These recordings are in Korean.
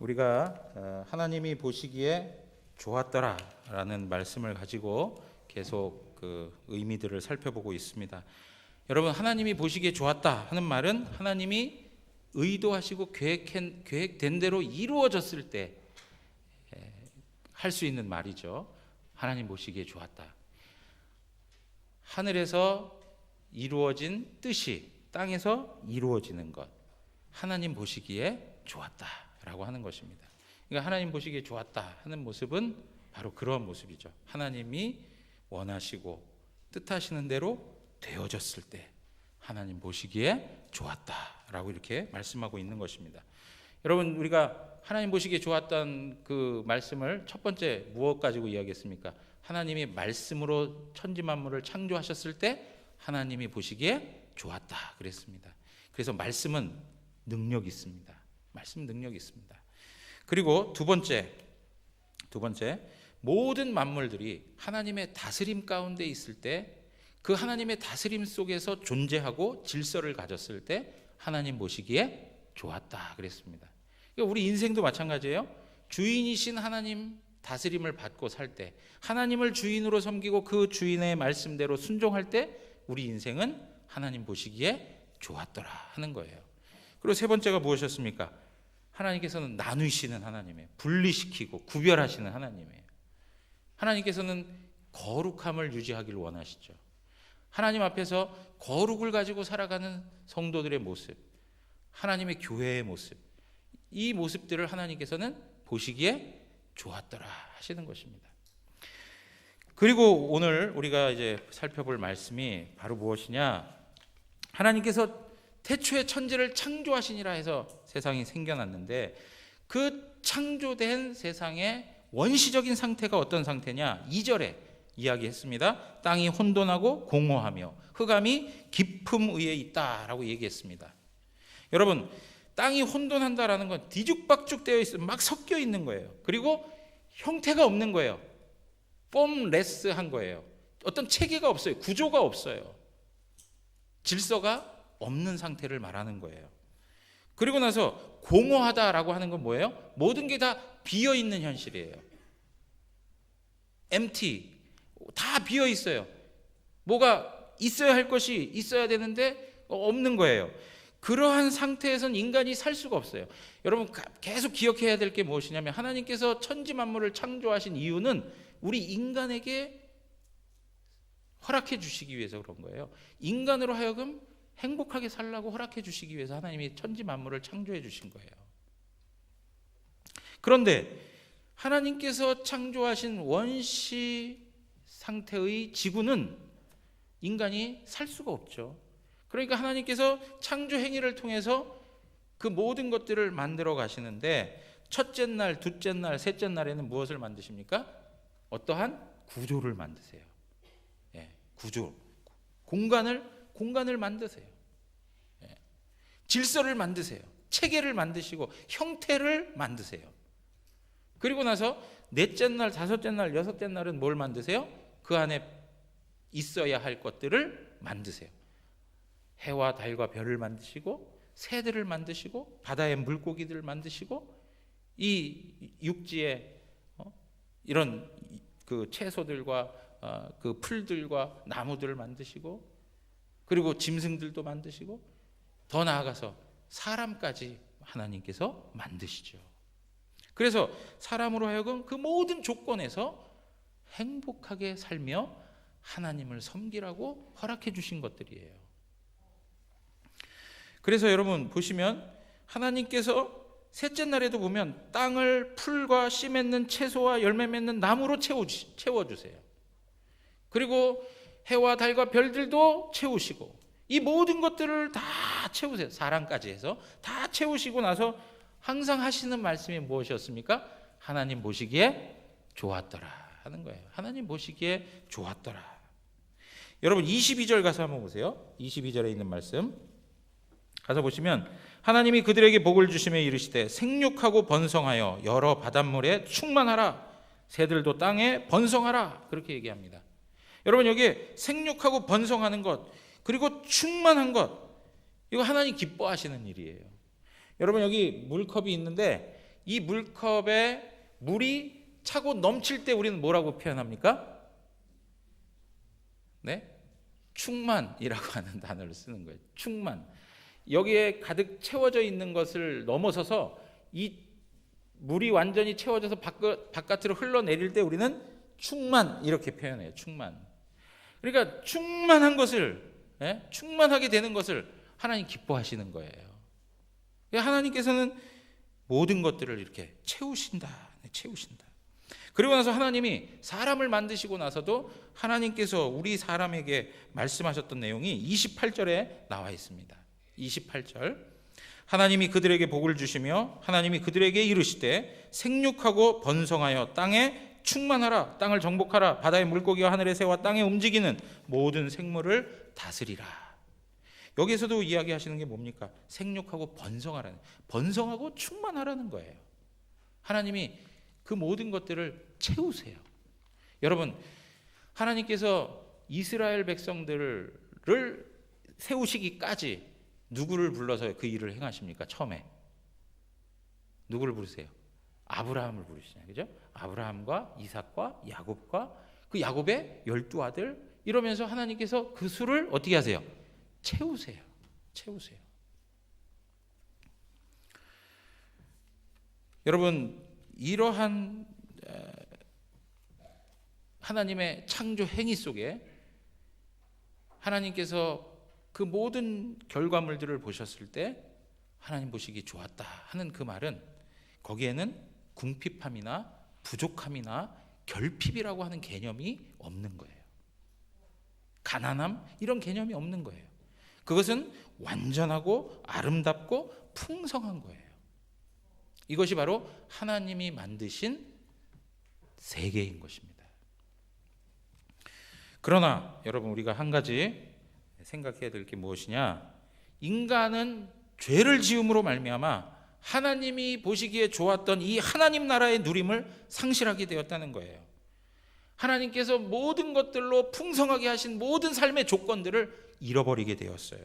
우리가 하나님이 보시기에 좋았더라라는 말씀을 가지고 계속 그 의미들을 살펴보고 있습니다. 여러분, 하나님이 보시기에 좋았다 하는 말은 하나님이 의도하시고 계획된 대로 이루어졌을 때 할 수 있는 말이죠. 하나님 보시기에 좋았다. 하늘에서 이루어진 뜻이 땅에서 이루어지는 것, 하나님 보시기에 좋았다라고 하는 것입니다. 그러니까 하나님 보시기에 좋았다 하는 모습은 바로 그런 모습이죠. 하나님이 원하시고 뜻하시는 대로 되어졌을 때 하나님 보시기에 좋았다라고 이렇게 말씀하고 있는 것입니다. 여러분, 우리가 하나님 보시기에 좋았다는 그 말씀을 첫 번째 무엇 가지고 이야기했습니까? 하나님이 말씀으로 천지 만물을 창조하셨을 때 하나님이 보시기에 좋았다 그랬습니다. 그래서 말씀은 능력이 있습니다. 말씀 능력이 있습니다. 그리고 두 번째, 모든 만물들이 하나님의 다스림 가운데 있을 때 그 하나님의 다스림 속에서 존재하고 질서를 가졌을 때 하나님 보시기에 좋았다 그랬습니다. 그러니까 우리 인생도 마찬가지예요. 주인이신 하나님 다스림을 받고 살 때, 하나님을 주인으로 섬기고 그 주인의 말씀대로 순종할 때 우리 인생은 하나님 보시기에 좋았더라 하는 거예요. 그리고 세 번째가 무엇이었습니까? 하나님께서는 나누시는 하나님이에요. 분리시키고 구별하시는 하나님이에요. 하나님께서는 거룩함을 유지하기를 원하시죠. 하나님 앞에서 거룩을 가지고 살아가는 성도들의 모습, 하나님의 교회의 모습, 이 모습들을 하나님께서는 보시기에 좋았더라 하시는 것입니다. 그리고 오늘 우리가 이제 살펴볼 말씀이 바로 무엇이냐? 하나님께서 태초에 천지를 창조하시니라 해서 세상이 생겨났는데 그 창조된 세상의 원시적인 상태가 어떤 상태냐? 2절에 이야기했습니다. 땅이 혼돈하고 공허하며 흑암이 깊음 위에 있다라고 얘기했습니다. 여러분, 땅이 혼돈한다라는 건 뒤죽박죽 되어 있어 막 섞여 있는 거예요. 그리고 형태가 없는 거예요. 폼레스한 거예요. 어떤 체계가 없어요. 구조가 없어요. 질서가 없는 상태를 말하는 거예요. 그리고 나서 공허하다라고 하는 건 뭐예요? 모든 게 다 비어 있는 현실이에요. empty, 다 비어 있어요. 뭐가 있어야 할 것이 있어야 되는데 없는 거예요. 그러한 상태에선 인간이 살 수가 없어요. 여러분, 계속 기억해야 될 게 무엇이냐면 하나님께서 천지 만물을 창조하신 이유는 우리 인간에게 허락해 주시기 위해서 그런 거예요. 인간으로 하여금 행복하게 살라고 허락해 주시기 위해서 하나님이 천지 만물을 창조해 주신 거예요. 그런데 하나님께서 창조하신 원시 상태의 지구는 인간이 살 수가 없죠. 그러니까 하나님께서 창조 행위를 통해서 그 모든 것들을 만들어 가시는데 첫째 날, 둘째 날, 셋째 날에는 무엇을 만드십니까? 어떠한 구조를 만드세요. 구조, 공간을 만드세요. 질서를 만드세요. 체계를 만드시고 형태를 만드세요. 그리고 나서 넷째 날, 다섯째 날, 여섯째 날은 뭘 만드세요? 그 안에 있어야 할 것들을 만드세요. 해와 달과 별을 만드시고 새들을 만드시고 바다의 물고기들을 만드시고 이 육지에 이런 그 채소들과 그 풀들과 나무들을 만드시고 그리고 짐승들도 만드시고 더 나아가서 사람까지 하나님께서 만드시죠. 그래서 사람으로 하여금 그 모든 조건에서 행복하게 살며 하나님을 섬기라고 허락해 주신 것들이에요. 그래서 여러분 보시면 하나님께서 셋째 날에도 보면 땅을 풀과 씨 맺는 채소와 열매 맺는 나무로 채워주세요. 그리고 해와 달과 별들도 채우시고 이 모든 것들을 다 채우세요. 사람까지 해서 다 채우시고 나서 항상 하시는 말씀이 무엇이었습니까? 하나님 보시기에 좋았더라 하는 거예요. 하나님 보시기에 좋았더라. 여러분 22절 가서 한번 보세요. 22절에 있는 말씀 가서 보시면 하나님이 그들에게 복을 주시며 이르시되 생육하고 번성하여 여러 바닷물에 충만하라. 새들도 땅에 번성하라. 그렇게 얘기합니다. 여러분 여기 생육하고 번성하는 것 그리고 충만한 것 이거 하나님 기뻐하시는 일이에요. 여러분 여기 물컵이 있는데 이 물컵에 물이 차고 넘칠 때 우리는 뭐라고 표현합니까? 네? 충만이라고 하는 단어를 쓰는 거예요. 충만. 여기에 가득 채워져 있는 것을 넘어서서 이 물이 완전히 채워져서 바깥으로 흘러내릴 때 우리는 충만 이렇게 표현해요. 충만. 그러니까 충만한 것을, 충만하게 되는 것을 하나님 기뻐하시는 거예요. 하나님께서는 모든 것들을 이렇게 채우신다. 그리고 나서 하나님이 사람을 만드시고 나서도 하나님께서 우리 사람에게 말씀하셨던 내용이 28절에 나와 있습니다. 28절. 하나님이 그들에게 복을 주시며 하나님이 그들에게 이르시되 생육하고 번성하여 땅에 충만하라. 땅을 정복하라. 바다의 물고기와 하늘의 새와 땅에 움직이는 모든 생물을 다스리라. 여기에서도 이야기하시는 게 뭡니까? 생육하고 번성하라는, 번성하고 충만하라는 거예요. 하나님이 그 모든 것들을 채우세요. 여러분, 하나님께서 이스라엘 백성들을 세우시기까지 누구를 불러서 그 일을 행하십니까? 처음에 누구를 부르세요? 아브라함을 부르시잖아요. 그죠? 아브라함과 이삭과 야곱과 그 야곱의 12아들, 이러면서 하나님께서 그 수를 어떻게 하세요? 채우세요. 여러분, 이러한 하나님의 창조 행위 속에 하나님께서 그 모든 결과물들을 보셨을 때 하나님 보시기 좋았다 하는 그 말은, 거기에는 궁핍함이나 부족함이나 결핍이라고 하는 개념이 없는 거예요. 가난함, 이런 개념이 없는 거예요. 그것은 완전하고 아름답고 풍성한 거예요. 이것이 바로 하나님이 만드신 세계인 것입니다. 그러나 여러분, 우리가 한 가지 생각해야 될 게 무엇이냐? 인간은 죄를 지음으로 말미암아 하나님이 보시기에 좋았던 이 하나님 나라의 누림을 상실하게 되었다는 거예요. 하나님께서 모든 것들로 풍성하게 하신 모든 삶의 조건들을 잃어버리게 되었어요.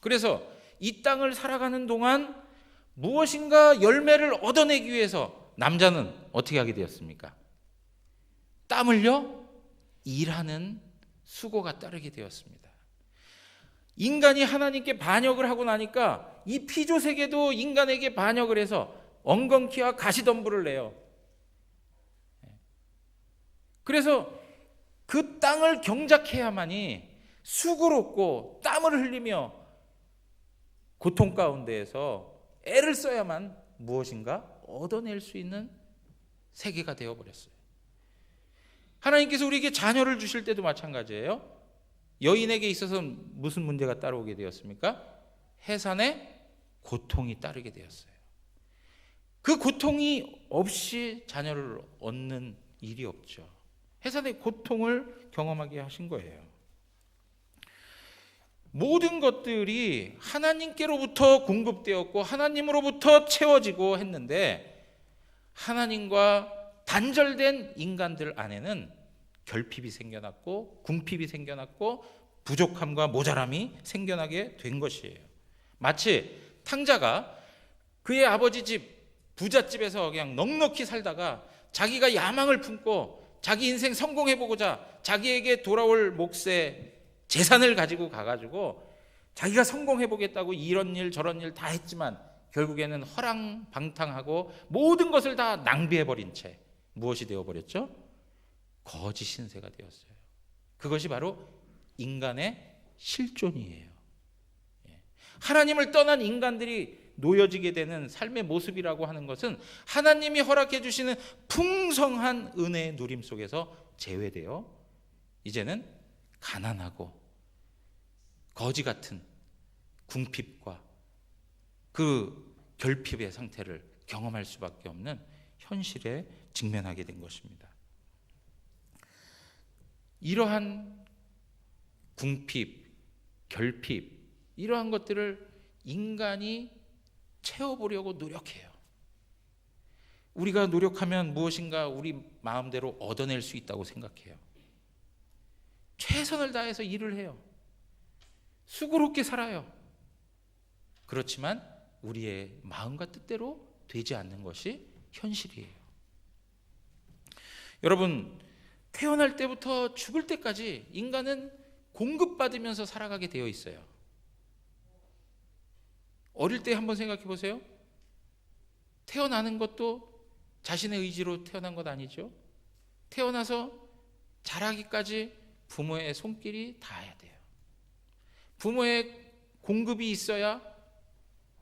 그래서 이 땅을 살아가는 동안 무엇인가 열매를 얻어내기 위해서 남자는 어떻게 하게 되었습니까? 땀 흘려 일하는 수고가 따르게 되었습니다. 인간이 하나님께 반역을 하고 나니까 이 피조세계도 인간에게 반역을 해서 엉겅퀴와 가시덤불을 내요. 그래서 그 땅을 경작해야만이 수고롭고 땀을 흘리며 고통 가운데에서 애를 써야만 무엇인가 얻어낼 수 있는 세계가 되어버렸어요. 하나님께서 우리에게 자녀를 주실 때도 마찬가지예요. 여인에게 있어서 무슨 문제가 따라오게 되었습니까? 해산의 고통이 따르게 되었어요. 그 고통이 없이 자녀를 얻는 일이 없죠. 해산의 고통을 경험하게 하신 거예요. 모든 것들이 하나님께로부터 공급되었고 하나님으로부터 채워지고 했는데, 하나님과 단절된 인간들 안에는 결핍이 생겨났고 궁핍이 생겨났고 부족함과 모자람이 생겨나게 된 것이에요. 마치 탕자가 그의 아버지 집 부잣집에서 그냥 넉넉히 살다가 자기가 야망을 품고 자기 인생 성공해보고자 자기에게 돌아올 몫의 재산을 가지고 가가지고 자기가 성공해보겠다고 이런 일 저런 일 다 했지만 결국에는 허랑방탕하고 모든 것을 다 낭비해버린 채 무엇이 되어버렸죠? 거짓 신세가 되었어요. 그것이 바로 인간의 실존이에요. 하나님을 떠난 인간들이 놓여지게 되는 삶의 모습이라고 하는 것은 하나님이 허락해 주시는 풍성한 은혜의 누림 속에서 제외되어 이제는 가난하고 거지 같은 궁핍과 그 결핍의 상태를 경험할 수밖에 없는 현실에 직면하게 된 것입니다. 이러한 궁핍, 결핍, 이러한 것들을 인간이 채워보려고 노력해요. 우리가 노력하면 무엇인가 우리 마음대로 얻어낼 수 있다고 생각해요. 최선을 다해서 일을 해요. 수고롭게 살아요. 그렇지만 우리의 마음과 뜻대로 되지 않는 것이 현실이에요. 여러분, 태어날 때부터 죽을 때까지 인간은 공급받으면서 살아가게 되어 있어요. 어릴 때 한번 생각해 보세요. 태어나는 것도 자신의 의지로 태어난 것 아니죠. 태어나서 자라기까지 부모의 손길이 닿아야 돼요. 부모의 공급이 있어야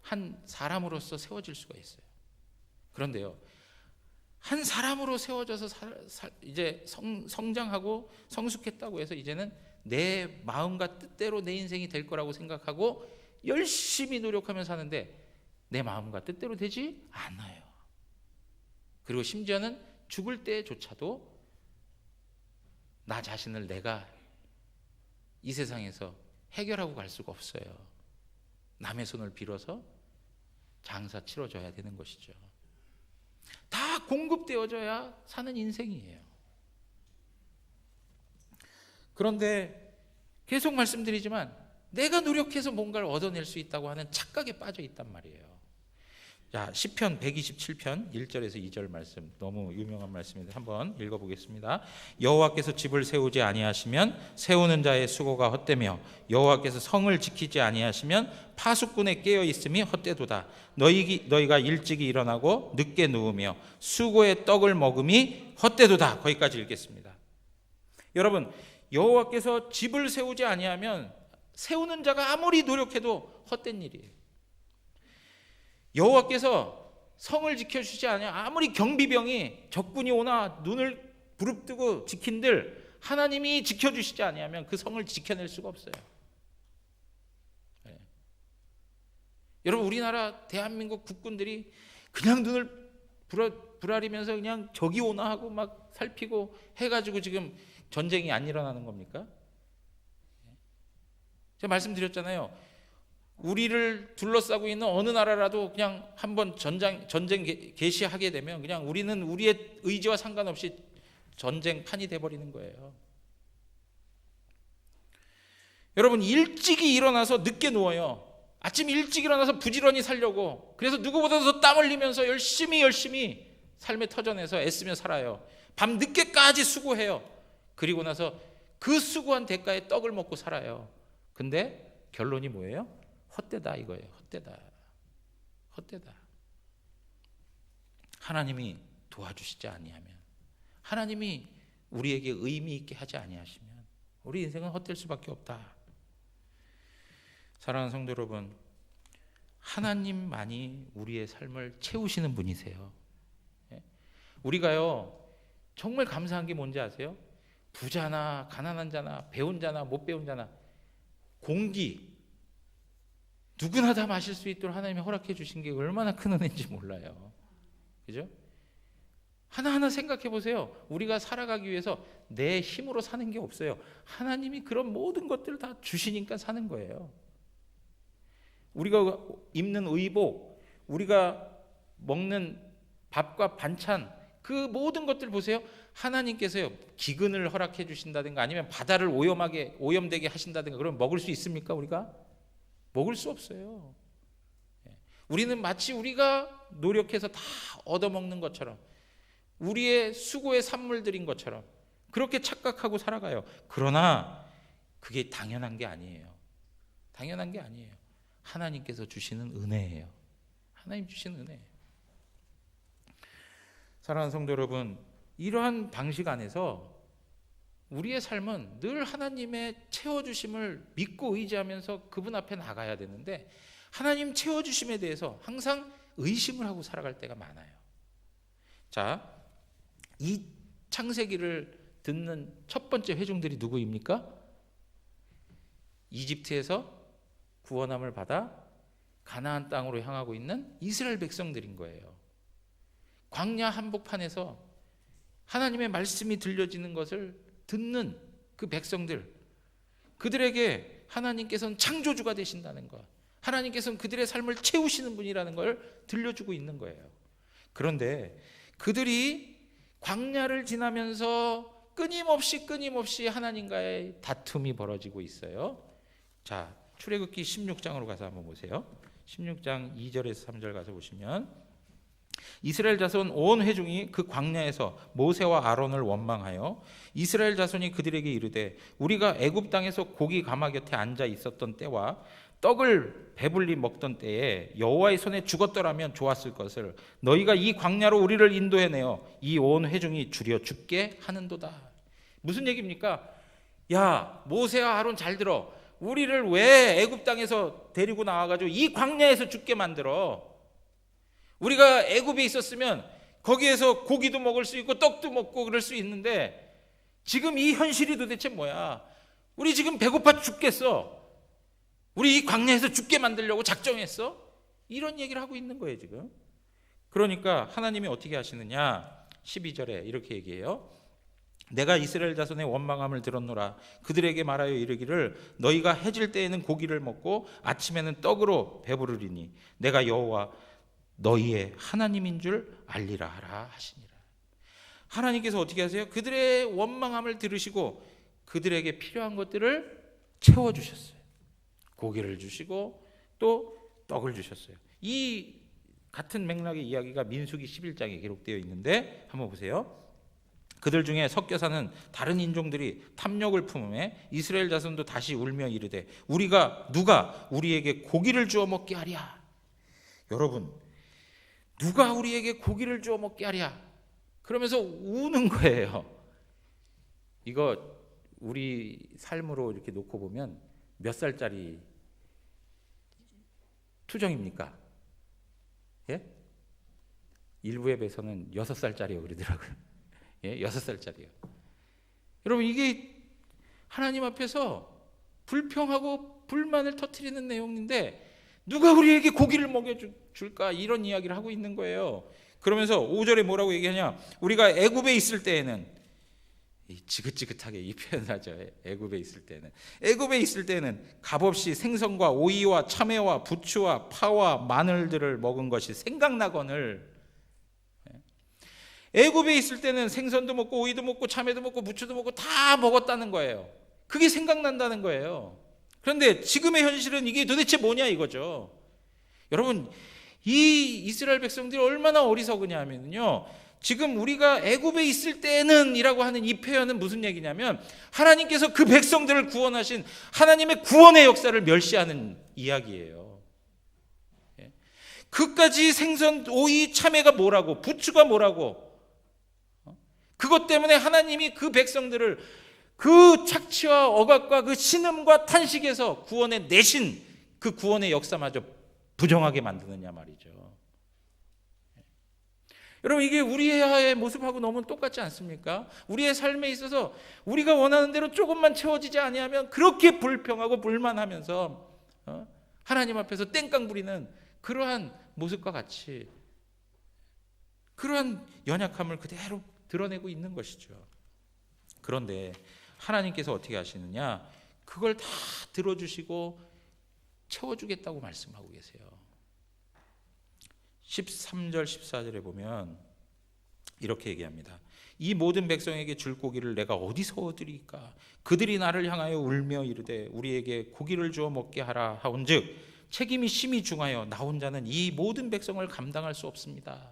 한 사람으로서 세워질 수가 있어요. 그런데요, 한 사람으로 세워져서 이제 성장하고 성숙했다고 해서 이제는 내 마음과 뜻대로 내 인생이 될 거라고 생각하고 열심히 노력하며 사는데 내 마음과 뜻대로 되지 않아요. 그리고 심지어는 죽을 때조차도 나 자신을 내가 이 세상에서 해결하고 갈 수가 없어요. 남의 손을 빌어서 장사 치러줘야 되는 것이죠. 다 공급되어져야 사는 인생이에요. 그런데 계속 말씀드리지만 내가 노력해서 뭔가를 얻어낼 수 있다고 하는 착각에 빠져 있단 말이에요. 자, 시편 127편 1절에서 2절 말씀, 너무 유명한 말씀인데 한번 읽어보겠습니다. 여호와께서 집을 세우지 아니하시면 세우는 자의 수고가 헛되며 여호와께서 성을 지키지 아니하시면 파수꾼의 깨어 있음이 헛되도다. 너희가 일찍이 일어나고 늦게 누우며 수고의 떡을 먹음이 헛되도다. 거기까지 읽겠습니다. 여러분, 여호와께서 집을 세우지 아니하면 세우는 자가 아무리 노력해도 헛된 일이에요. 여호와께서 성을 지켜주지 않으면 아무리 경비병이 적군이 오나 눈을 부릅뜨고 지킨들 하나님이 지켜주시지 아니하면 그 성을 지켜낼 수가 없어요. 네. 여러분, 우리나라 대한민국 국군들이 그냥 눈을 부라리면서 그냥 적이 오나 하고 막 살피고 해가지고 지금 전쟁이 안 일어나는 겁니까? 제가 말씀드렸잖아요. 우리를 둘러싸고 있는 어느 나라라도 그냥 한번 전쟁 개시하게 되면 그냥 우리는 우리의 의지와 상관없이 전쟁판이 돼버리는 거예요. 여러분, 일찍이 일어나서 늦게 누워요. 아침 일찍 일어나서 부지런히 살려고, 그래서 누구보다도 더 땀 흘리면서 열심히 삶의 터전에서 애쓰며 살아요. 밤 늦게까지 수고해요. 그리고 나서 그 수고한 대가에 떡을 먹고 살아요. 근데 결론이 뭐예요? 헛되다 이거예요. 헛되다. 하나님이 도와주시지 아니하면, 하나님이 우리에게 의미 있게 하지 아니하시면 우리 인생은 헛될 수밖에 없다. 사랑하는 성도 여러분, 하나님만이 우리의 삶을 채우시는 분이세요. 우리가요 정말 감사한 게 뭔지 아세요? 부자나 가난한 자나 배운 자나 못 배운 자나 공기 누구나 다 마실 수 있도록 하나님이 허락해 주신 게 얼마나 큰 은혜인지 몰라요. 그죠? 하나하나 생각해 보세요. 우리가 살아가기 위해서 내 힘으로 사는 게 없어요. 하나님이 그런 모든 것들을 다 주시니까 사는 거예요. 우리가 입는 의복, 우리가 먹는 밥과 반찬, 그 모든 것들 보세요. 하나님께서요 기근을 허락해 주신다든가 아니면 바다를 오염되게 하신다든가 그러면 먹을 수 있습니까? 우리가? 먹을 수 없어요. 우리는 마치 우리가 노력해서 다 얻어먹는 것처럼, 우리의 수고의 산물들인 것처럼 그렇게 착각하고 살아가요. 그러나 그게 당연한 게 아니에요. 당연한 게 아니에요. 하나님께서 주시는 은혜예요. 하나님 주시는 은혜예요. 사랑하는 성도 여러분, 이러한 방식 안에서 우리의 삶은 늘 하나님의 채워주심을 믿고 의지하면서 그분 앞에 나가야 되는데, 하나님 채워주심에 대해서 항상 의심을 하고 살아갈 때가 많아요. 자, 이 창세기를 듣는 첫 번째 회중들이 누구입니까? 이집트에서 구원함을 받아 가나안 땅으로 향하고 있는 이스라엘 백성들인 거예요. 광야 한복판에서 하나님의 말씀이 들려지는 것을 듣는 그 백성들, 그들에게 하나님께서는 창조주가 되신다는 것, 하나님께서는 그들의 삶을 채우시는 분이라는 걸 들려주고 있는 거예요. 그런데 그들이 광야를 지나면서 끊임없이 하나님과의 다툼이 벌어지고 있어요. 자, 출애굽기 16장으로 가서 한번 보세요. 16장 2절에서 3절 가서 보시면, 이스라엘 자손 온 회중이 그 광야에서 모세와 아론을 원망하여 이스라엘 자손이 그들에게 이르되 우리가 애굽 땅에서 고기 가마 곁에 앉아 있었던 때와 떡을 배불리 먹던 때에 여호와의 손에 죽었더라면 좋았을 것을 너희가 이 광야로 우리를 인도해내어 이 온 회중이 줄여 죽게 하는도다. 무슨 얘기입니까? 야, 모세와 아론 잘 들어. 우리를 왜 애굽 땅에서 데리고 나와가지고 이 광야에서 죽게 만들어? 우리가 애굽에 있었으면 거기에서 고기도 먹을 수 있고 떡도 먹고 그럴 수 있는데 지금 이 현실이 도대체 뭐야? 우리 지금 배고파 죽겠어. 우리 이 광야에서 죽게 만들려고 작정했어? 이런 얘기를 하고 있는 거예요 지금. 그러니까 하나님이 어떻게 하시느냐? 12절에 이렇게 얘기해요. 내가 이스라엘 자손의 원망함을 들었노라. 그들에게 말하여 이르기를 너희가 해질 때에는 고기를 먹고 아침에는 떡으로 배부르리니 내가 여호와 너희의 하나님인 줄 알리라 하라 하시니라. 하나님께서 어떻게 하세요? 그들의 원망함을 들으시고 그들에게 필요한 것들을 채워주셨어요. 고기를 주시고 또 떡을 주셨어요. 이 같은 맥락의 이야기가 민수기 11장에 기록되어 있는데 한번 보세요. 그들 중에 섞여 사는 다른 인종들이 탐욕을 품음에 이스라엘 자손도 다시 울며 이르되 누가 우리에게 고기를 주어 먹게 하랴. 여러분, 누가 우리에게 고기를 주어 먹게 하랴. 그러면서 우는 거예요. 이거 우리 삶으로 이렇게 놓고 보면 몇 살짜리 투정입니까? 예? 일부 앱에서는 6살짜리요 그러더라고요. 예, 6살짜리요. 여러분, 이게 하나님 앞에서 불평하고 불만을 터뜨리는 내용인데 누가 우리에게 고기를 먹여줄까? 이런 이야기를 하고 있는 거예요. 그러면서 5절에 뭐라고 얘기하냐? 우리가 애굽에 있을 때에는, 지긋지긋하게 이 표현을 하죠. 애굽에 있을 때는 값없이 생선과 오이와 참외와 부추와 파와 마늘들을 먹은 것이 생각나거늘. 애굽에 있을 때는 생선도 먹고 오이도 먹고 참외도 먹고 부추도 먹고 다 먹었다는 거예요. 그게 생각난다는 거예요. 그런데 지금의 현실은 이게 도대체 뭐냐 이거죠. 여러분, 이 이스라엘 백성들이 얼마나 어리석으냐면요, 지금 우리가 애굽에 있을 때는 이라고 하는 이 표현은 무슨 얘기냐면 하나님께서 그 백성들을 구원하신 하나님의 구원의 역사를 멸시하는 이야기예요. 그까지 생선, 오이, 참외가 뭐라고, 부추가 뭐라고, 그것 때문에 하나님이 그 백성들을 그 착취와 억압과 그 신음과 탄식에서 구원해 내신 그 구원의 역사마저 부정하게 만드느냐 말이죠. 여러분, 이게 우리의 모습하고 너무 똑같지 않습니까? 우리의 삶에 있어서 우리가 원하는 대로 조금만 채워지지 아니하면 그렇게 불평하고 불만하면서 하나님 앞에서 땡깡 부리는 그러한 모습과 같이 그러한 연약함을 그대로 드러내고 있는 것이죠. 그런데 하나님께서 어떻게 하시느냐? 그걸 다 들어주시고 채워주겠다고 말씀하고 계세요. 13절 14절에 보면 이렇게 얘기합니다. 이 모든 백성에게 줄 고기를 내가 어디서 얻으리까? 그들이 나를 향하여 울며 이르되 우리에게 고기를 주어 먹게 하라 하온즉 책임이 심히 중하여 나 혼자는 이 모든 백성을 감당할 수 없습니다.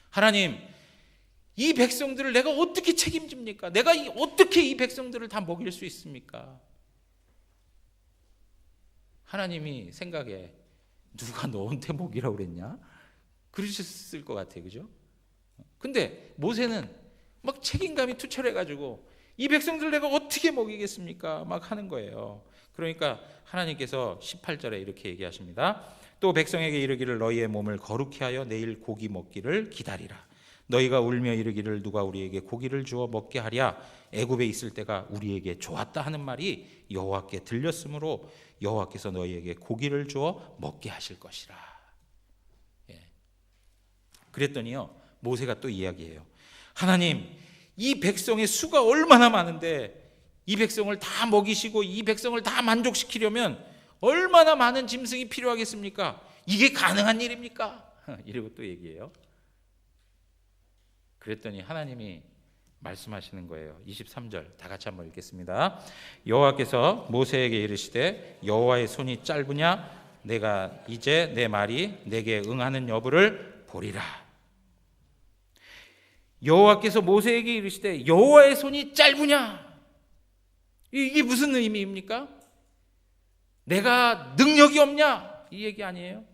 하나님, 이 백성들을 내가 어떻게 책임집니까? 내가 어떻게 이 백성들을 다 먹일 수 있습니까? 하나님이 생각에 누가 너한테 먹이라고 그랬냐? 그러셨을 것 같아요. 그죠? 근데 모세는 막 책임감이 투철해가지고 이 백성들 내가 어떻게 먹이겠습니까? 막 하는 거예요. 그러니까 하나님께서 18절에 이렇게 얘기하십니다. 또 백성에게 이르기를 너희의 몸을 거룩히 하여 내일 고기 먹기를 기다리라. 너희가 울며 이르기를 누가 우리에게 고기를 주어 먹게 하랴. 애굽에 있을 때가 우리에게 좋았다 하는 말이 여호와께 들렸으므로 여호와께서 너희에게 고기를 주어 먹게 하실 것이라. 예. 그랬더니요, 모세가 또 이야기해요. 하나님, 이 백성의 수가 얼마나 많은데 이 백성을 다 먹이시고 이 백성을 다 만족시키려면 얼마나 많은 짐승이 필요하겠습니까? 이게 가능한 일입니까? 이러고 또 얘기해요. 그랬더니 하나님이 말씀하시는 거예요. 23절 다 같이 한번 읽겠습니다. 여호와께서 모세에게 이르시되 여호와의 손이 짧으냐? 내가 이제 내 말이 내게 응하는 여부를 보리라. 여호와께서 모세에게 이르시되 여호와의 손이 짧으냐? 이게 무슨 의미입니까? 내가 능력이 없냐? 이 얘기 아니에요?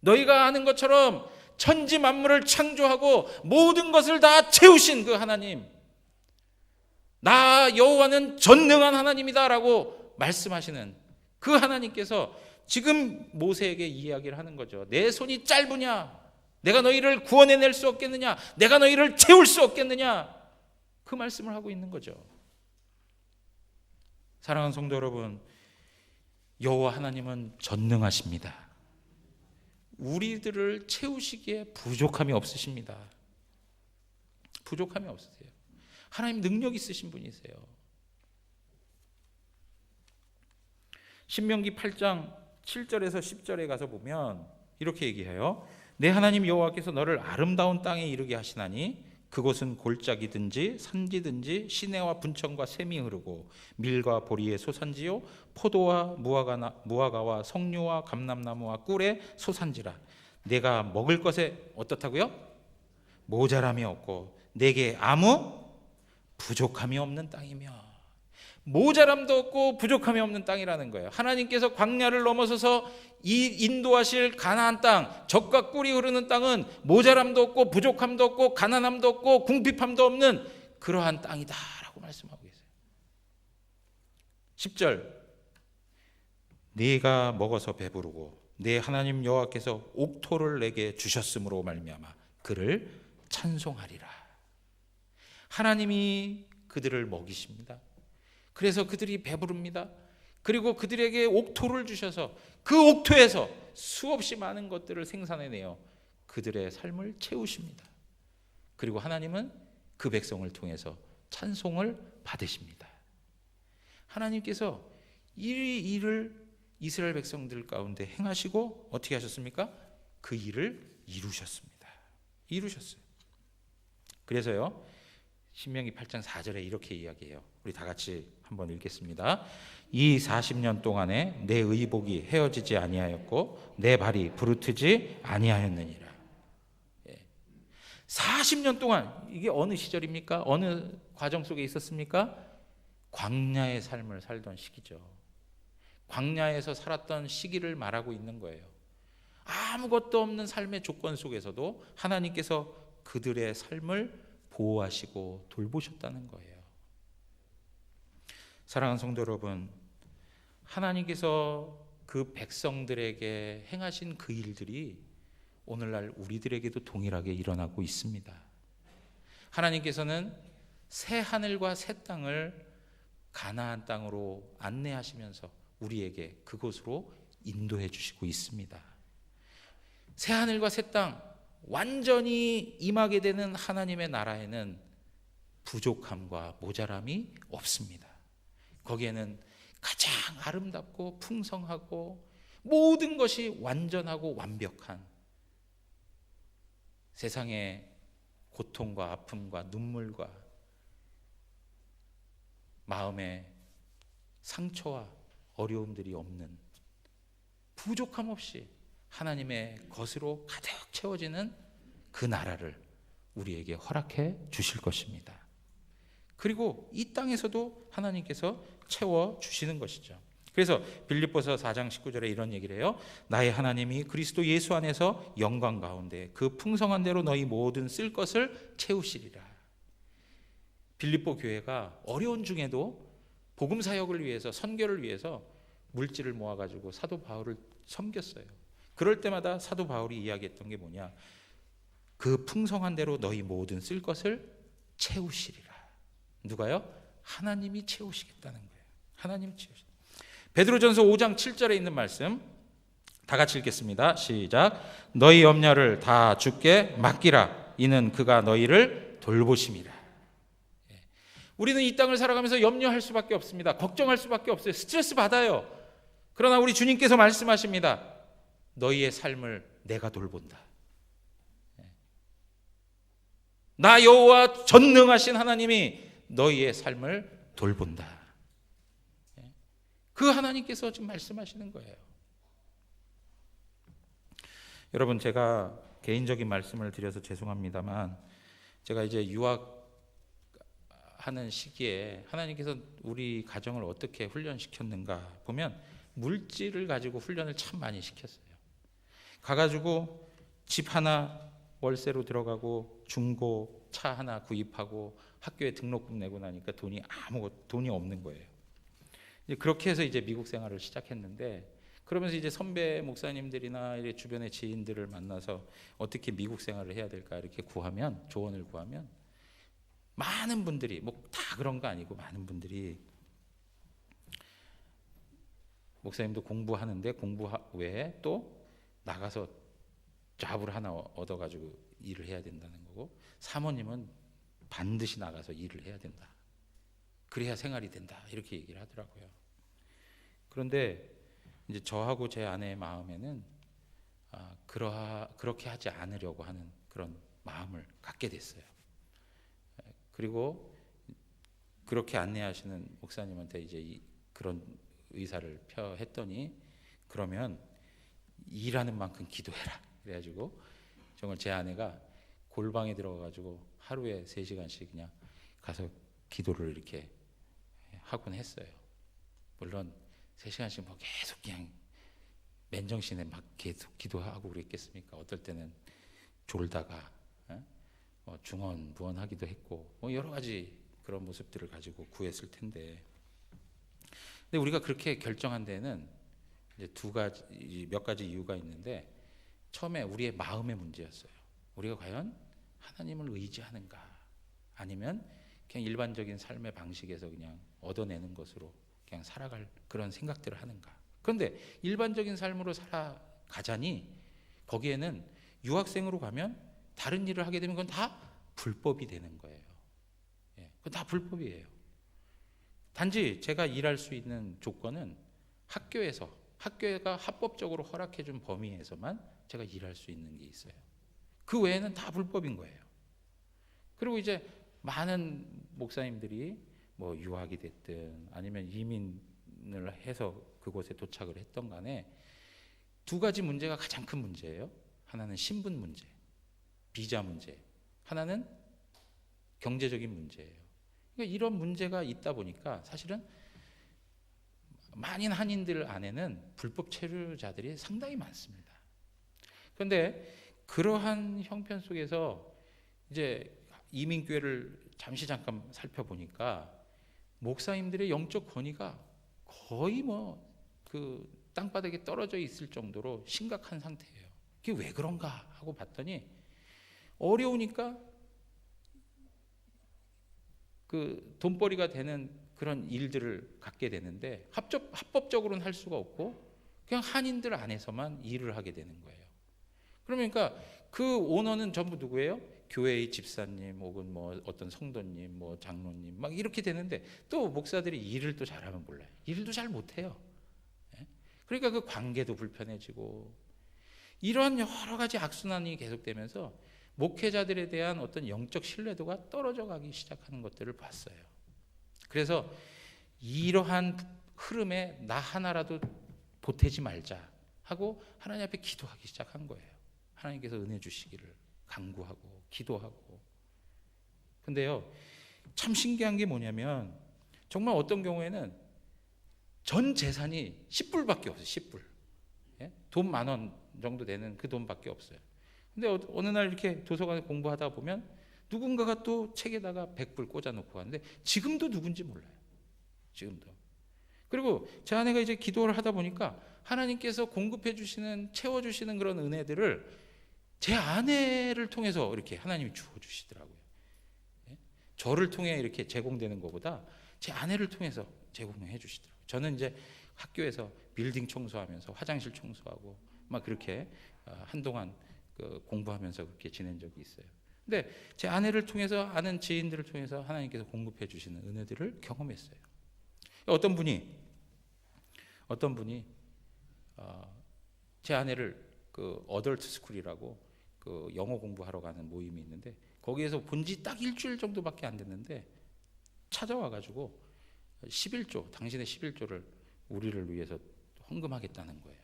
너희가 아는 것처럼 천지 만물을 창조하고 모든 것을 다 채우신 그 하나님, 나 여호와는 전능한 하나님이다라고 말씀하시는 그 하나님께서 지금 모세에게 이야기를 하는 거죠. 내 손이 짧으냐? 내가 너희를 구원해낼 수 없겠느냐? 내가 너희를 채울 수 없겠느냐? 그 말씀을 하고 있는 거죠. 사랑하는 성도 여러분, 여호와 하나님은 전능하십니다. 우리들을 채우시기에 부족함이 없으십니다. 부족함이 없으세요. 하나님 능력 있으신 분이세요. 신명기 8장 7절에서 10절에 가서 보면 이렇게 얘기해요. 내 하나님 여호와께서 너를 아름다운 땅에 이르게 하시나니 그곳은 골짜기든지 산지든지 시내와 분천과 샘이 흐르고 밀과 보리의 소산지요 포도와 무화과와 석류와 감람나무와 꿀의 소산지라. 내가 먹을 것에 어떻다고요? 모자람이 없고 내게 아무 부족함이 없는 땅이며. 모자람도 없고 부족함이 없는 땅이라는 거예요. 하나님께서 광야를 넘어서서 이 인도하실 가나안 땅, 젖과 꿀이 흐르는 땅은 모자람도 없고 부족함도 없고 가난함도 없고 궁핍함도 없는 그러한 땅이다라고 말씀하고 계세요. 10절, 네가 먹어서 배부르고 내 하나님 여호와께서 옥토를 내게 주셨으므로 말미암아 그를 찬송하리라. 하나님이 그들을 먹이십니다. 그래서 그들이 배부릅니다. 그리고 그들에게 옥토를 주셔서 그 옥토에서 수없이 많은 것들을 생산해내어 그들의 삶을 채우십니다. 그리고 하나님은 그 백성을 통해서 찬송을 받으십니다. 하나님께서 이 일을 이스라엘 백성들 가운데 행하시고 어떻게 하셨습니까? 그 일을 이루셨습니다. 이루셨어요. 그래서요, 신명기 8장 4절에 이렇게 이야기해요. 우리 다 같이 한번 읽겠습니다. 이 40년 동안에 내 의복이 헤어지지 아니하였고 내 발이 부르트지 아니하였느니라. 40년 동안, 이게 어느 시절입니까? 어느 과정 속에 있었습니까? 광야의 삶을 살던 시기죠. 광야에서 살았던 시기를 말하고 있는 거예요. 아무것도 없는 삶의 조건 속에서도 하나님께서 그들의 삶을 보호하시고 돌보셨다는 거예요. 사랑하는 성도 여러분, 하나님께서 그 백성들에게 행하신 그 일들이 오늘날 우리들에게도 동일하게 일어나고 있습니다. 하나님께서는 새 하늘과 새 땅을 가나안 땅으로 안내하시면서 우리에게 그곳으로 인도해 주시고 있습니다. 새 하늘과 새 땅, 완전히 임하게 되는 하나님의 나라에는 부족함과 모자람이 없습니다. 거기에는 가장 아름답고 풍성하고 모든 것이 완전하고 완벽한, 세상의 고통과 아픔과 눈물과 마음의 상처와 어려움들이 없는, 부족함 없이 하나님의 것으로 가득 채워지는 그 나라를 우리에게 허락해 주실 것입니다. 그리고 이 땅에서도 하나님께서 채워 주시는 것이죠. 그래서 빌립보서 4장 19절에 이런 얘기를 해요. 나의 하나님이 그리스도 예수 안에서 영광 가운데 그 풍성한 대로 너희 모든 쓸 것을 채우시리라. 빌립보 교회가 어려운 중에도 복음 사역을 위해서, 선교를 위해서 물질을 모아가지고 사도 바울을 섬겼어요. 그럴 때마다 사도 바울이 이야기했던 게 뭐냐? 그 풍성한 대로 너희 모든 쓸 것을 채우시리라. 누가요? 하나님이 채우시겠다는 거예요. 하나님이 채우시겠다. 베드로전서 5장 7절에 있는 말씀 다 같이 읽겠습니다. 시작. 너희 염려를 다 주께 맡기라. 이는 그가 너희를 돌보심이라. 우리는 이 땅을 살아가면서 염려할 수밖에 없습니다. 걱정할 수밖에 없어요. 스트레스 받아요. 그러나 우리 주님께서 말씀하십니다. 너희의 삶을 내가 돌본다. 나 여호와 전능하신 하나님이 너희의 삶을 돌본다. 그 하나님께서 지금 말씀하시는 거예요. 여러분, 제가 개인적인 말씀을 드려서 죄송합니다만, 제가 이제 유학하는 시기에 하나님께서 우리 가정을 어떻게 훈련시켰는가 보면 물질을 가지고 훈련을 참 많이 시켰어요. 가가지고 집 하나 월세로 들어가고 중고 차 하나 구입하고 학교에 등록금 내고 나니까 돈이 없는 거예요. 이제 그렇게 해서 이제 미국 생활을 시작했는데, 그러면서 이제 선배 목사님들이나 이렇게 주변의 지인들을 만나서 어떻게 미국 생활을 해야 될까 이렇게 조언을 구하면 많은 분들이, 뭐 다 그런 거 아니고 많은 분들이, 목사님도 공부하는데 공부 외에 또 나가서 잡을 하나 얻어가지고 일을 해야 된다는 거고, 사모님은 반드시 나가서 일을 해야 된다. 그래야 생활이 된다. 이렇게 얘기를 하더라고요. 그런데 이제 저하고 제 아내의 마음에는 그렇게 하지 않으려고 하는 그런 마음을 갖게 됐어요. 그리고 그렇게 안내하시는 목사님한테 이제 그런 의사를 표했더니, 그러면 일하는 만큼 기도해라. 그래가지고 정말 제 아내가 골방에 들어가가지고 하루에 3시간씩 그냥 가서 기도를 이렇게 하곤 했어요. 물론 3시간씩 뭐 계속 그냥 맨정신에 막 계속 기도하고 그랬겠습니까? 어떨 때는 졸다가 중언부언하기도 했고, 뭐 여러 가지 그런 모습들을 가지고 구했을 텐데, 근데 우리가 그렇게 결정한 데는 이제 몇 가지 이유가 있는데, 처음에 우리의 마음의 문제였어요. 우리가 과연 하나님을 의지하는가, 아니면 그냥 일반적인 삶의 방식에서 그냥 얻어내는 것으로 그냥 살아갈 그런 생각들을 하는가. 그런데 일반적인 삶으로 살아가자니 거기에는 유학생으로 가면 다른 일을 하게 되면 그건 다 불법이 되는 거예요. 그건 다 불법이에요. 단지 제가 일할 수 있는 조건은 학교가 합법적으로 허락해 준 범위에서만 제가 일할 수 있는 게 있어요. 그 외에는 다 불법인 거예요. 그리고 이제 많은 목사님들이 뭐 유학이 됐든 아니면 이민을 해서 그곳에 도착을 했던 간에 2가지 문제가 가장 큰 문제예요. 하나는 신분 문제, 비자 문제, 하나는 경제적인 문제예요. 그러니까 이런 문제가 있다 보니까 사실은 많은 한인들 안에는 불법 체류자들이 상당히 많습니다. 그런데 그러한 형편 속에서 이제 이민교회를 잠깐 살펴보니까 목사님들의 영적 권위가 거의 그 땅바닥에 떨어져 있을 정도로 심각한 상태예요. 그게 왜 그런가 하고 봤더니, 어려우니까 그 돈벌이가 되는 그런 일들을 갖게 되는데 합법적으로는 할 수가 없고 그냥 한인들 안에서만 일을 하게 되는 거예요. 그러니까 그 오너는 전부 누구예요? 교회의 집사님 혹은 뭐 어떤 성도님, 뭐 장로님 막 이렇게 되는데, 또 목사들이 일을 또 잘하면 몰라요. 일도 잘 못해요. 그러니까 그 관계도 불편해지고 이런 여러 가지 악순환이 계속되면서 목회자들에 대한 어떤 영적 신뢰도가 떨어져 가기 시작하는 것들을 봤어요. 그래서 이러한 흐름에 나 하나라도 보태지 말자 하고 하나님 앞에 기도하기 시작한 거예요. 하나님께서 은혜 주시기를 간구하고 기도하고. 근데요, 참 신기한 게 뭐냐면, 정말 어떤 경우에는 전 재산이 10불밖에 없어요. 10불. 돈 10,000원 정도 되는 그 돈밖에 없어요. 근데 어느 날 이렇게 도서관에 공부하다 보면 누군가가 또 책에다가 100불 꽂아놓고 가는데 지금도 누군지 몰라요. 지금도. 그리고 제 아내가 이제 기도를 하다 보니까 하나님께서 공급해 주시는, 채워 주시는 그런 은혜들을 제 아내를 통해서 이렇게 하나님이 주어 주시더라고요. 저를 통해 이렇게 제공되는 것보다 제 아내를 통해서 제공해 주시더라고요. 저는 이제 학교에서 빌딩 청소하면서 화장실 청소하고 막 그렇게 한동안 공부하면서 그렇게 지낸 적이 있어요. 근데 제 아내를 통해서, 아는 지인들을 통해서 하나님께서 공급해 주시는 은혜들을 경험했어요. 어떤 분이 제 아내를 그 어덜트 스쿨이라고 그 영어 공부하러 가는 모임이 있는데, 거기에서 본 지 딱 일주일 정도밖에 안 됐는데 찾아와가지고 11조, 당신의 11조를 우리를 위해서 헌금하겠다는 거예요.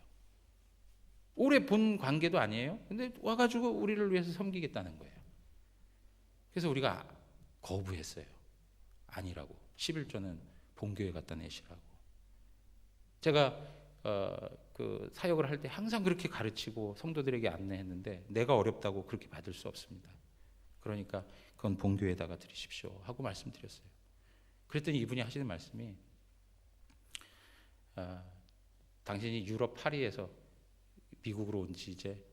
오래 본 관계도 아니에요. 근데 와가지고 우리를 위해서 섬기겠다는 거예요. 그래서 우리가 거부했어요. 아니라고. 11조는 본교회 갖다 내시라고. 제가 그 사역을 할 때 항상 그렇게 가르치고 성도들에게 안내했는데 내가 어렵다고 그렇게 받을 수 없습니다. 그러니까 그건 본교회에다가 드리십시오 하고 말씀드렸어요. 그랬더니 이분이 하시는 말씀이 당신이 유럽 파리에서 미국으로 온 지 이제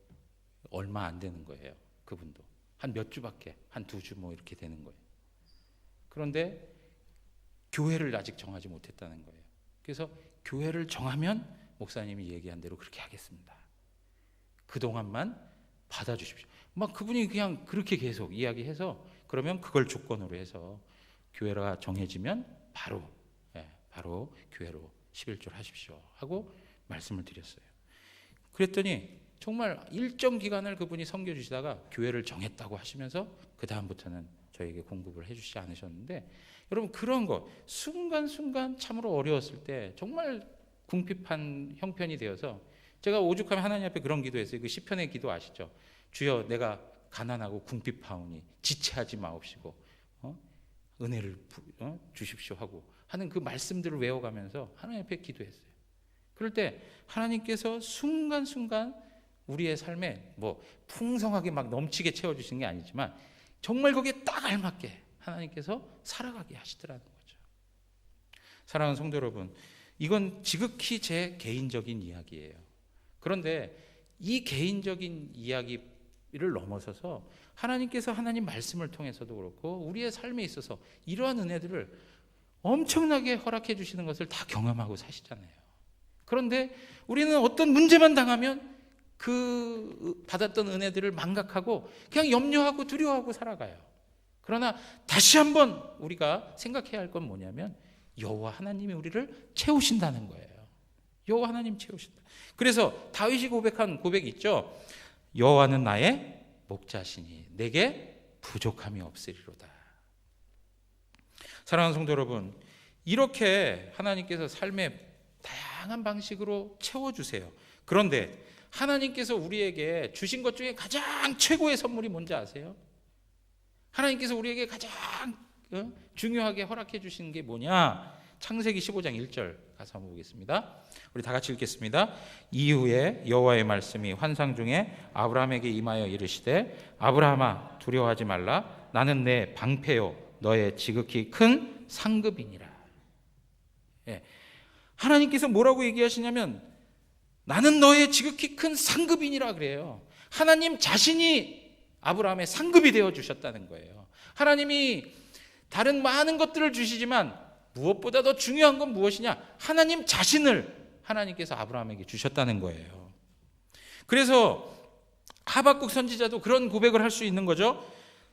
얼마 안 되는 거예요. 그분도 한 몇 주밖에, 한 2주 뭐 이렇게 되는 거예요. 그런데 교회를 아직 정하지 못했다는 거예요. 그래서 교회를 정하면 목사님이 얘기한 대로 그렇게 하겠습니다. 그동안만 받아주십시오. 막 그분이 그냥 그렇게 계속 이야기해서 그러면 그걸 조건으로 해서 교회가 정해지면 바로 교회로 11조를 하십시오 하고 말씀을 드렸어요. 그랬더니 정말 일정 기간을 그분이 섬겨주시다가 교회를 정했다고 하시면서 그 다음부터는 저에게 공급을 해주시지 않으셨는데, 여러분 그런 거 순간순간 참으로 어려웠을 때 정말 궁핍한 형편이 되어서 제가 오죽하면 하나님 앞에 그런 기도했어요. 그 시편의 기도 아시죠? 주여 내가 가난하고 궁핍하오니 지체하지 마옵시고 은혜를 주십시오 하고 하는 그 말씀들을 외워가면서 하나님 앞에 기도했어요. 그럴 때 하나님께서 순간순간 우리의 삶에 뭐 풍성하게 막 넘치게 채워주시는 게 아니지만 정말 거기에 딱 알맞게 하나님께서 살아가게 하시더라는 거죠. 사랑하는 성도 여러분, 이건 지극히 제 개인적인 이야기예요. 그런데 이 개인적인 이야기를 넘어서서 하나님께서 하나님 말씀을 통해서도 그렇고 우리의 삶에 있어서 이러한 은혜들을 엄청나게 허락해 주시는 것을 다 경험하고 사시잖아요. 그런데 우리는 어떤 문제만 당하면 그 받았던 은혜들을 망각하고 그냥 염려하고 두려워하고 살아가요. 그러나 다시 한번 우리가 생각해야 할 건 뭐냐면 여호와 하나님이 우리를 채우신다는 거예요. 여호와 하나님 채우신다. 그래서 다윗이 고백한 고백이 있죠. 여호와는 나의 목자시니 내게 부족함이 없으리로다. 사랑하는 성도 여러분, 이렇게 하나님께서 삶의 다양한 방식으로 채워주세요. 그런데 하나님께서 우리에게 주신 것 중에 가장 최고의 선물이 뭔지 아세요? 하나님께서 우리에게 가장 중요하게 허락해 주신 게 뭐냐? 창세기 15장 1절 가서 한번 보겠습니다. 우리 다 같이 읽겠습니다. 이후에 여호와의 말씀이 환상 중에 아브라함에게 임하여 이르시되 아브라함아 두려워하지 말라. 나는 내 방패요 너의 지극히 큰 상급이니라. 예. 하나님께서 뭐라고 얘기하시냐면 나는 너의 지극히 큰 상급이니라 그래요. 하나님 자신이 아브라함의 상급이 되어 주셨다는 거예요. 하나님이 다른 많은 것들을 주시지만 무엇보다 더 중요한 건 무엇이냐? 하나님 자신을 하나님께서 아브라함에게 주셨다는 거예요. 그래서 하박국 선지자도 그런 고백을 할 수 있는 거죠.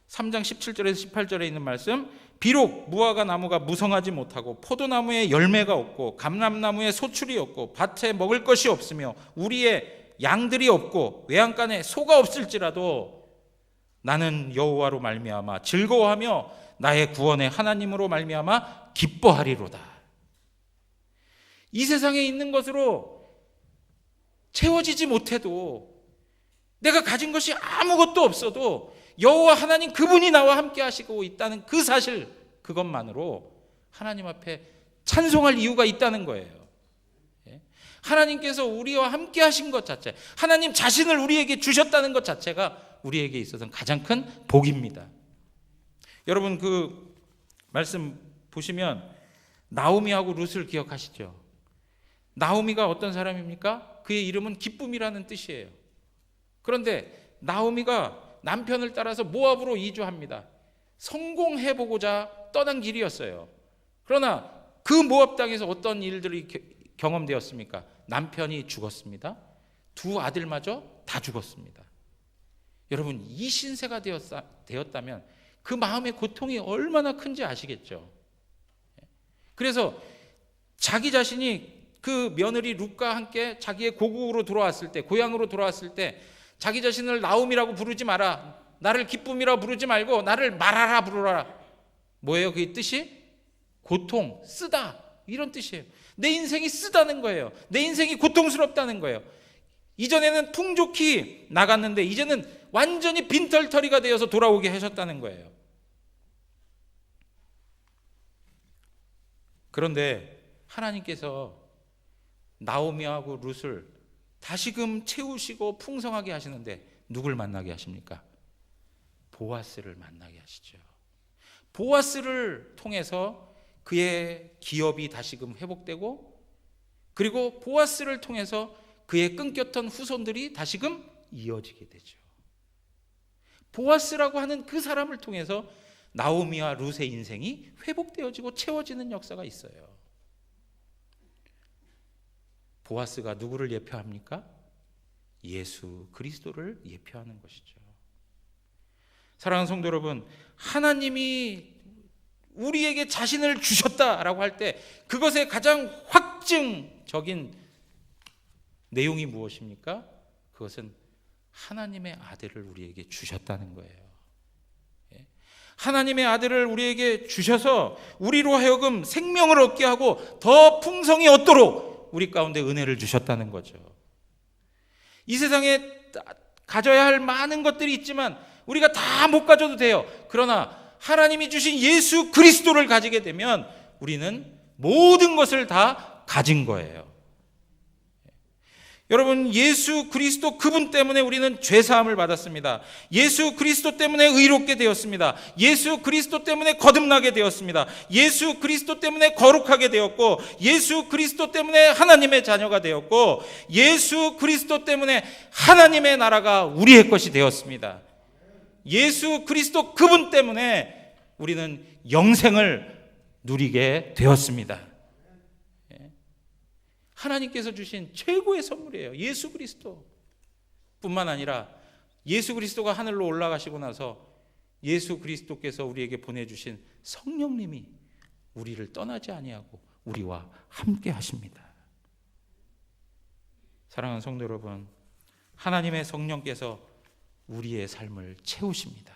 3장 17절에서 18절에 있는 말씀, 비록 무화과 나무가 무성하지 못하고 포도나무에 열매가 없고 감람나무에 소출이 없고 밭에 먹을 것이 없으며 우리의 양들이 없고 외양간에 소가 없을지라도 나는 여호와로 말미암아 즐거워하며 나의 구원의 하나님으로 말미암아 기뻐하리로다. 이 세상에 있는 것으로 채워지지 못해도 내가 가진 것이 아무것도 없어도 여호와 하나님 그분이 나와 함께 하시고 있다는 그 사실, 그것만으로 하나님 앞에 찬송할 이유가 있다는 거예요. 하나님께서 우리와 함께 하신 것 자체, 하나님 자신을 우리에게 주셨다는 것 자체가 우리에게 있어서는 가장 큰 복입니다. 여러분 그 말씀 보시면 나오미하고 룻을 기억하시죠? 나오미가 어떤 사람입니까? 그의 이름은 기쁨이라는 뜻이에요. 그런데 나오미가 남편을 따라서 모압으로 이주합니다. 성공해보고자 떠난 길이었어요. 그러나 그 모압 땅에서 어떤 일들이 경험되었습니까? 남편이 죽었습니다. 두 아들마저 다 죽었습니다. 여러분 이 신세가 되었다면 그 마음의 고통이 얼마나 큰지 아시겠죠? 그래서 자기 자신이 그 며느리 룻과 함께 자기의 고국으로 돌아왔을 때, 고향으로 돌아왔을 때 자기 자신을 나옴이라고 부르지 마라. 나를 기쁨이라고 부르지 말고 나를 마라라 부르라. 뭐예요? 그 뜻이? 고통, 쓰다 이런 뜻이에요. 내 인생이 쓰다는 거예요. 내 인생이 고통스럽다는 거예요. 이전에는 풍족히 나갔는데 이제는 완전히 빈털터리가 되어서 돌아오게 하셨다는 거예요. 그런데 하나님께서 나오미하고 룻을 다시금 채우시고 풍성하게 하시는데 누굴 만나게 하십니까? 보아스를 만나게 하시죠. 보아스를 통해서 그의 기업이 다시금 회복되고, 그리고 보아스를 통해서 그의 끊겼던 후손들이 다시금 이어지게 되죠. 보아스라고 하는 그 사람을 통해서 나오미와 룻의 인생이 회복되어지고 채워지는 역사가 있어요. 보아스가 누구를 예표합니까? 예수 그리스도를 예표하는 것이죠. 사랑하는 성도 여러분, 하나님이 우리에게 자신을 주셨다라고 할 때 그것의 가장 확증적인 내용이 무엇입니까? 그것은 하나님의 아들을 우리에게 주셨다는 거예요. 하나님의 아들을 우리에게 주셔서 우리로 하여금 생명을 얻게 하고 더 풍성히 얻도록 우리 가운데 은혜를 주셨다는 거죠. 이 세상에 가져야 할 많은 것들이 있지만 우리가 다 못 가져도 돼요. 그러나 하나님이 주신 예수 그리스도를 가지게 되면 우리는 모든 것을 다 가진 거예요. 여러분, 예수 그리스도 그분 때문에 우리는 죄사함을 받았습니다. 예수 그리스도 때문에 의롭게 되었습니다. 예수 그리스도 때문에 거듭나게 되었습니다. 예수 그리스도 때문에 거룩하게 되었고, 예수 그리스도 때문에 하나님의 자녀가 되었고, 예수 그리스도 때문에 하나님의 나라가 우리의 것이 되었습니다. 예수 그리스도 그분 때문에 우리는 영생을 누리게 되었습니다. 하나님께서 주신 최고의 선물이에요. 예수 그리스도 뿐만 아니라 예수 그리스도가 하늘로 올라가시고 나서 예수 그리스도께서 우리에게 보내주신 성령님이 우리를 떠나지 아니하고 우리와 함께 하십니다. 사랑하는 성도 여러분, 하나님의 성령께서 우리의 삶을 채우십니다.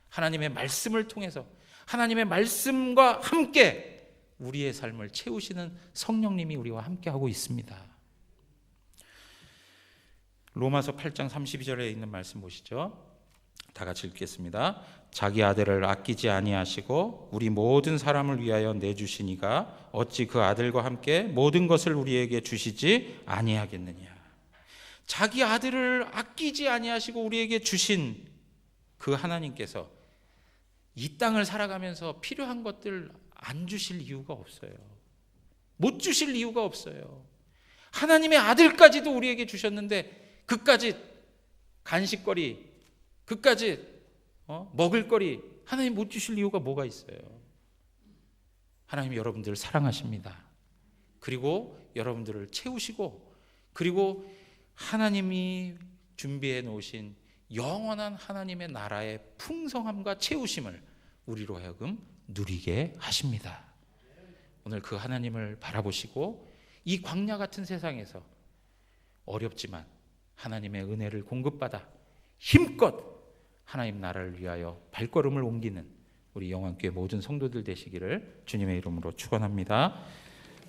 하나님의 말씀을 통해서, 하나님의 말씀과 함께 우리의 삶을 채우시는 성령님이 우리와 함께하고 있습니다. 로마서 8장 32절에 있는 말씀 보시죠. 다 같이 읽겠습니다. 자기 아들을 아끼지 아니하시고 우리 모든 사람을 위하여 내주시니가 어찌 그 아들과 함께 모든 것을 우리에게 주시지 아니하겠느냐. 자기 아들을 아끼지 아니하시고 우리에게 주신 그 하나님께서 이 땅을 살아가면서 필요한 것들 안 주실 이유가 없어요. 못 주실 이유가 없어요. 하나님의 아들까지도 우리에게 주셨는데 그까지 간식거리, 그까지 먹을거리 하나님 못 주실 이유가 뭐가 있어요? 하나님이 여러분들을 사랑하십니다. 그리고 여러분들을 채우시고, 그리고 하나님이 준비해 놓으신 영원한 하나님의 나라의 풍성함과 채우심을 우리로 하여금 누리게 하십니다. 오늘 그 하나님을 바라보시고 이 광야 같은 세상에서 어렵지만 하나님의 은혜를 공급받아 힘껏 하나님 나라를 위하여 발걸음을 옮기는 우리 영안교회 모든 성도들 되시기를 주님의 이름으로 축원합니다.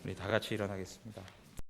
우리 다 같이 일어나겠습니다.